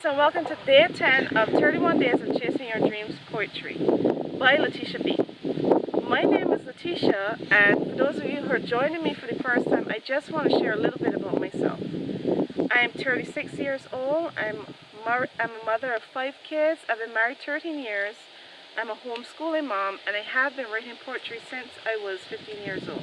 And welcome to day 10 of 31 Days of Chasing Your Dreams Poetry by Latisha B. My name is Latisha, and for those of you who are joining me for the first time, I just want to share a little bit about myself. I am 36 years old. I'm a mother of 5 kids. I've been married 13 years. I'm a homeschooling mom, and I have been writing poetry since I was 15 years old.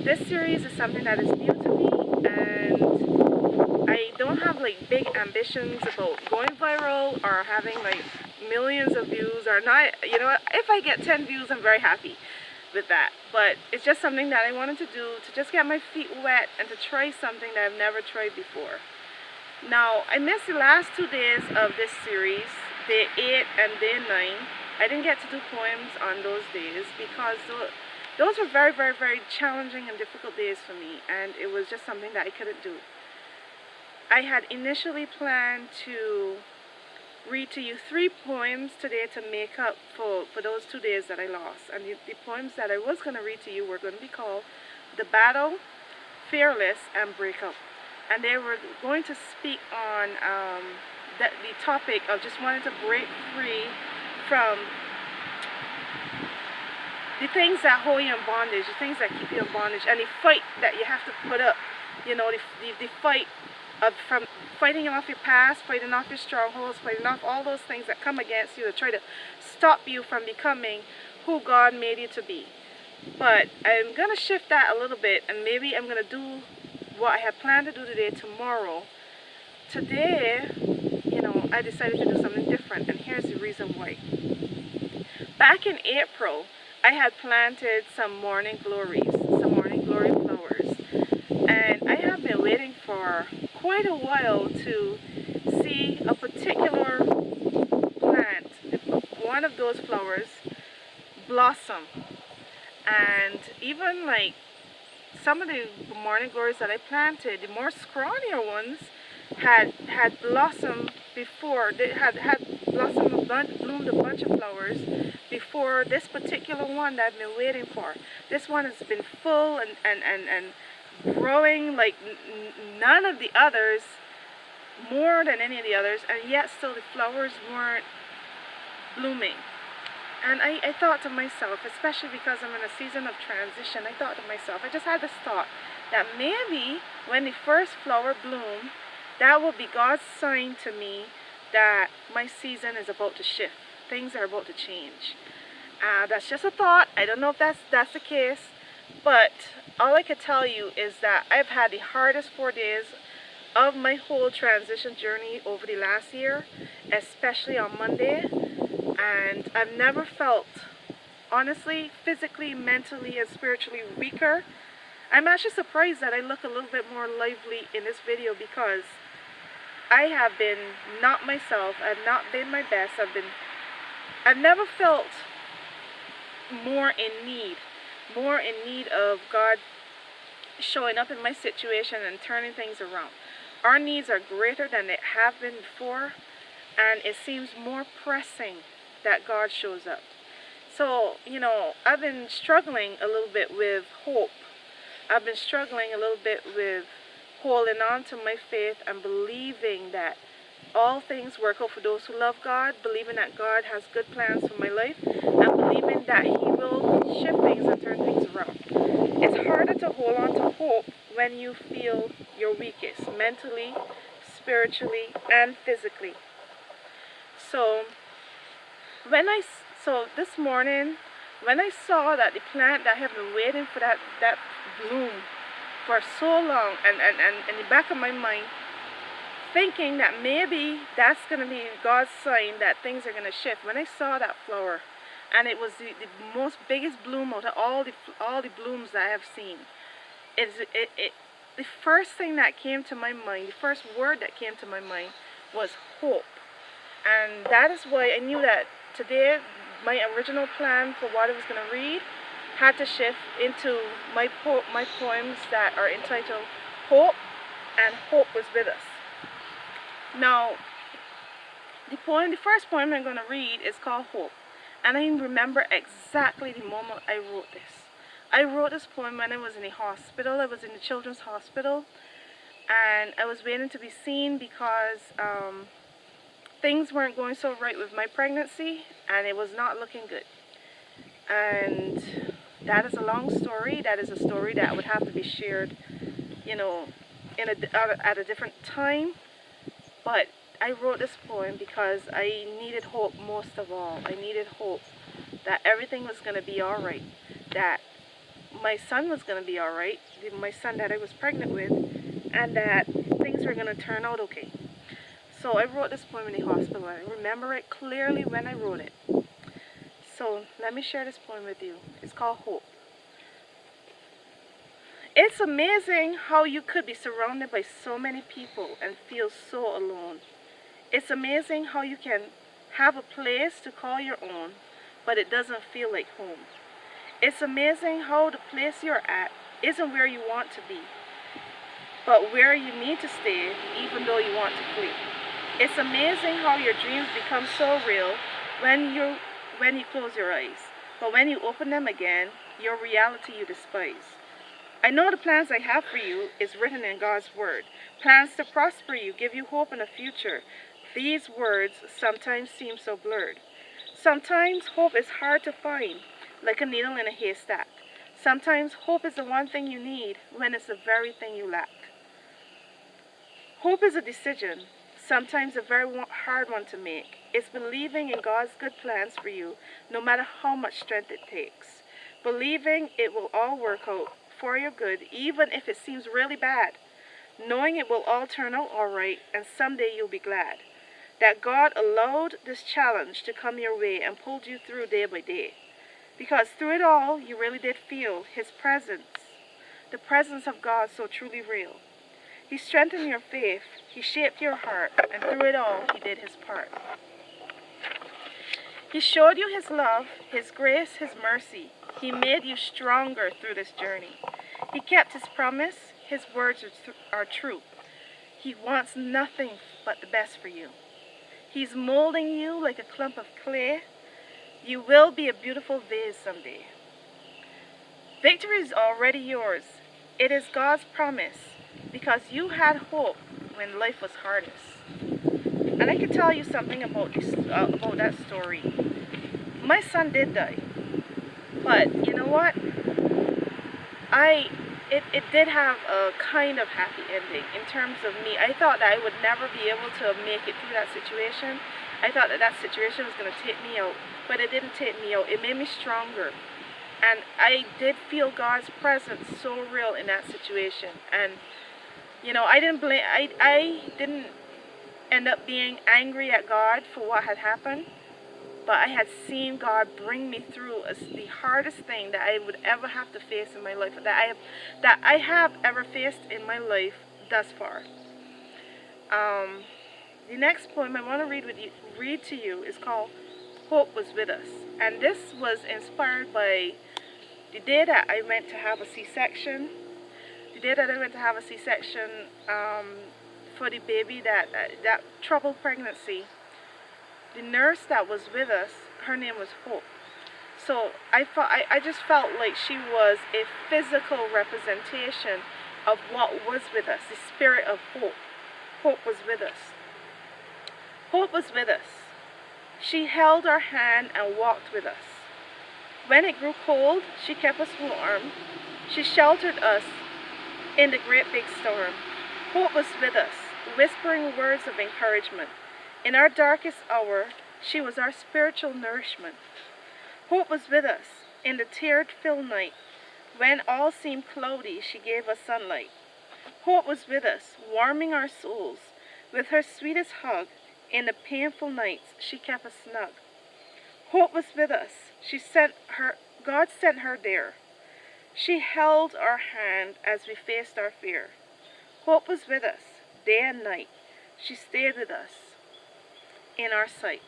This series is something that is new to me, and I don't have like big ambitions about going viral or having like millions of views or not. You know, if I get 10 views, I'm very happy with that. But it's just something that I wanted to do to just get my feet wet and to try something that I've never tried before. Now, I missed the last 2 days of this series, day 8 and day 9. I didn't get to do poems on those days because those were very, very, very challenging and difficult days for me, and it was just something that I couldn't do. I had initially planned to read to you 3 poems today to make up for those 2 days that I lost. And the poems that I was going to read to you were going to be called The Battle, Fearless, and Breakup. And they were going to speak on the topic of just wanting to break free from the things that hold you in bondage, the things that keep you in bondage, and the fight that you have to put up. You know, the fight from fighting off your past, fighting off your strongholds, fighting off all those things that come against you to try to stop you from becoming who God made you to be. But I'm going to shift that a little bit, and maybe I'm going to do what I had planned to do today tomorrow. Today, you know, I decided to do something different, and here's the reason why. Back in April, I had planted some morning glory flowers, and I have been waiting for quite a while to see a particular plant, one of those flowers, blossom. And even like some of the morning glories that I planted, the more scrawnier ones had blossomed before. They had bloomed a bunch of flowers before this particular one that I've been waiting for. This one has been full and growing like none of the others, more than any of the others, and yet still the flowers weren't blooming. And I thought to myself, especially because I'm in a season of transition, I thought to myself, I just had this thought that maybe when the first flower bloomed, that will be God's sign to me that my season is about to shift. Things are about to change. That's just a thought. I don't know if that's the case, but all I could tell you is that I've had the hardest 4 days of my whole transition journey over the last year, especially on Monday, and I've never felt, honestly, physically, mentally, and spiritually weaker. I'm actually surprised that I look a little bit more lively in this video because I have been not myself. I've not been my best. I've never felt more in need of God showing up in my situation and turning things around. Our needs are greater than they have been before, and it seems more pressing that God shows up. So, you know, I've been struggling a little bit with hope. I've been struggling a little bit with holding on to my faith and believing that all things work out for those who love God, believing that God has good plans for my life, and believing that He will shift things and turn things around. It's harder to hold on to hope when you feel your weakest, mentally, spiritually, and physically. So this morning, when I saw that the plant that I have been waiting for that bloom for so long, and in the back of my mind, thinking that maybe that's going to be God's sign that things are going to shift. When I saw that flower, and it was the most biggest bloom out of all the blooms that I have seen, the first thing that came to my mind, the first word that came to my mind was hope. And that is why I knew that today my original plan for what I was going to read had to shift into my poems that are entitled Hope and Hope Was With Us. Now, the first poem I'm going to read is called Hope. And I remember exactly the moment I wrote this. I wrote this poem when I was in the hospital. I was in the children's hospital. And I was waiting to be seen because things weren't going so right with my pregnancy, and it was not looking good. And that is a long story. That is a story that would have to be shared, you know, at a different time. But I wrote this poem because I needed hope most of all. I needed hope that everything was going to be all right, that my son was going to be all right, my son that I was pregnant with, and that things were going to turn out okay. So I wrote this poem in the hospital. I remember it clearly when I wrote it. So let me share this poem with you. It's called Hope. It's amazing how you could be surrounded by so many people and feel so alone. It's amazing how you can have a place to call your own, but it doesn't feel like home. It's amazing how the place you're at isn't where you want to be, but where you need to stay even though you want to flee. It's amazing how your dreams become so real when you close your eyes, but when you open them again, your reality you despise. I know the plans I have for you is written in God's word. Plans to prosper you, give you hope in the future. These words sometimes seem so blurred. Sometimes hope is hard to find, like a needle in a haystack. Sometimes hope is the one thing you need when it's the very thing you lack. Hope is a decision, sometimes a very hard one to make. It's believing in God's good plans for you, no matter how much strength it takes. Believing it will all work out for your good, even if it seems really bad. Knowing it will all turn out all right, and someday you'll be glad that God allowed this challenge to come your way and pulled you through day by day. Because through it all, you really did feel His presence, the presence of God so truly real. He strengthened your faith, He shaped your heart, and through it all, He did His part. He showed you His love, His grace, His mercy. He made you stronger through this journey. He kept His promise, His words are true. He wants nothing but the best for you. He's molding you like a clump of clay. You will be a beautiful vase someday. Victory is already yours. It is God's promise because you had hope when life was hardest. And I can tell you something about that story. My son did die, but you know what? It did have a kind of happy ending in terms of me. I thought that I would never be able to make it through that situation. I thought that situation was going to take me out, but it didn't take me out. It made me stronger. And I did feel God's presence so real in that situation. And, you know, I didn't end up being angry at God for what had happened. But I had seen God bring me through the hardest thing that I would ever have to face in my life, that I have ever faced in my life thus far. The next poem I want to read to you is called Hope Was With Us. And this was inspired by the day that I went to have a C-section. The day that I went to have a C-section for the baby that troubled pregnancy. The nurse that was with us, her name was Hope. So I just felt like she was a physical representation of what was with us, the spirit of hope. Hope was with us. Hope was with us. She held our hand and walked with us. When it grew cold, she kept us warm. She sheltered us in the great big storm. Hope was with us, whispering words of encouragement. In our darkest hour, she was our spiritual nourishment. Hope was with us in the tear-filled night. When all seemed cloudy, she gave us sunlight. Hope was with us, warming our souls. With her sweetest hug, in the painful nights, she kept us snug. Hope was with us. God sent her there. She held our hand as we faced our fear. Hope was with us, day and night. She stayed with us. In our sight,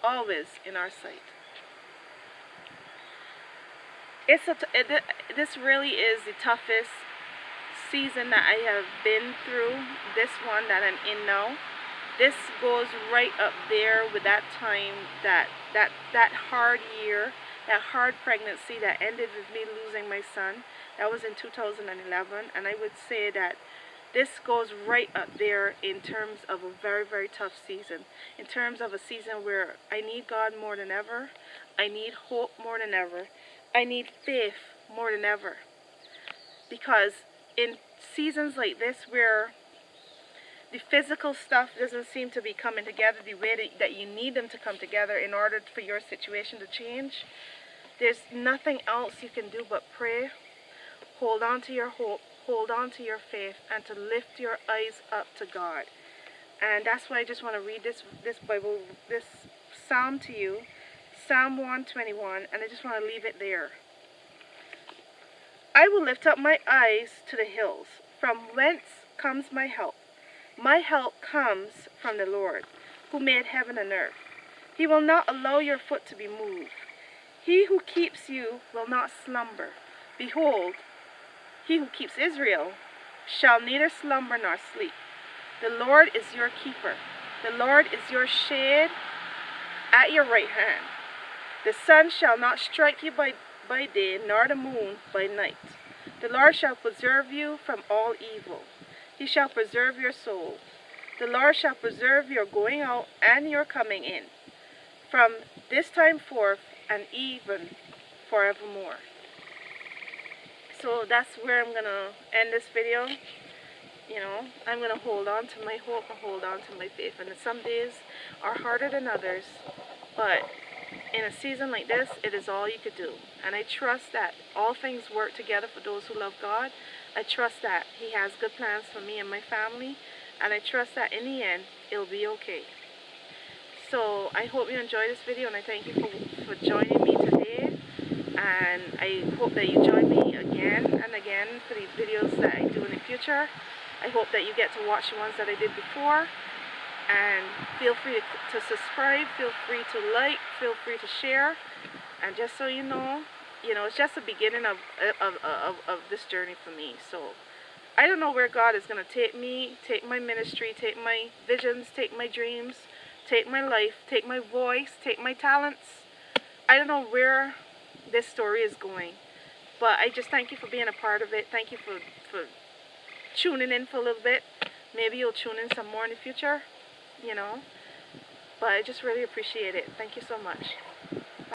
always in our sight. This really is the toughest season that I have been through. This one that I'm in now. This goes right up there with that time, that hard year, that hard pregnancy that ended with me losing my son. That was in 2011, and I would say that This goes right up there in terms of a very, very tough season. In terms of a season where I need God more than ever. I need hope more than ever. I need faith more than ever. Because in seasons like this where the physical stuff doesn't seem to be coming together the way that you need them to come together in order for your situation to change, there's nothing else you can do but pray, hold on to your hope, hold on to your faith, and to lift your eyes up to God. And that's why I just want to read this psalm to you, Psalm 121, and I just want to leave it there. I will lift up my eyes to the hills. From whence comes my help? My help comes from the Lord, who made heaven and earth. He will not allow your foot to be moved. He who keeps you will not slumber. Behold, he who keeps Israel shall neither slumber nor sleep. The Lord is your keeper. The Lord is your shade at your right hand. The sun shall not strike you by day, nor the moon by night. The Lord shall preserve you from all evil. He shall preserve your soul. The Lord shall preserve your going out and your coming in, from this time forth and even forevermore. So that's where I'm going to end this video. You know, I'm going to hold on to my hope and hold on to my faith. And some days are harder than others, but in a season like this, it is all you could do. And I trust that all things work together for those who love God. I trust that He has good plans for me and my family. And I trust that in the end, it'll be okay. So I hope you enjoyed this video, and I thank you for joining me today. And I hope that you join me again and again for the videos that I do in the future. I hope that you get to watch the ones that I did before. And feel free to subscribe, feel free to like, feel free to share. And just so you know, it's just the beginning of this journey for me. So I don't know where God is going to take me, take my ministry, take my visions, take my dreams, take my life, take my voice, take my talents. I don't know where this story is going. But I just thank you for being a part of it. Thank you for tuning in for a little bit. Maybe you'll tune in some more in the future. But I just really appreciate it. Thank you so much.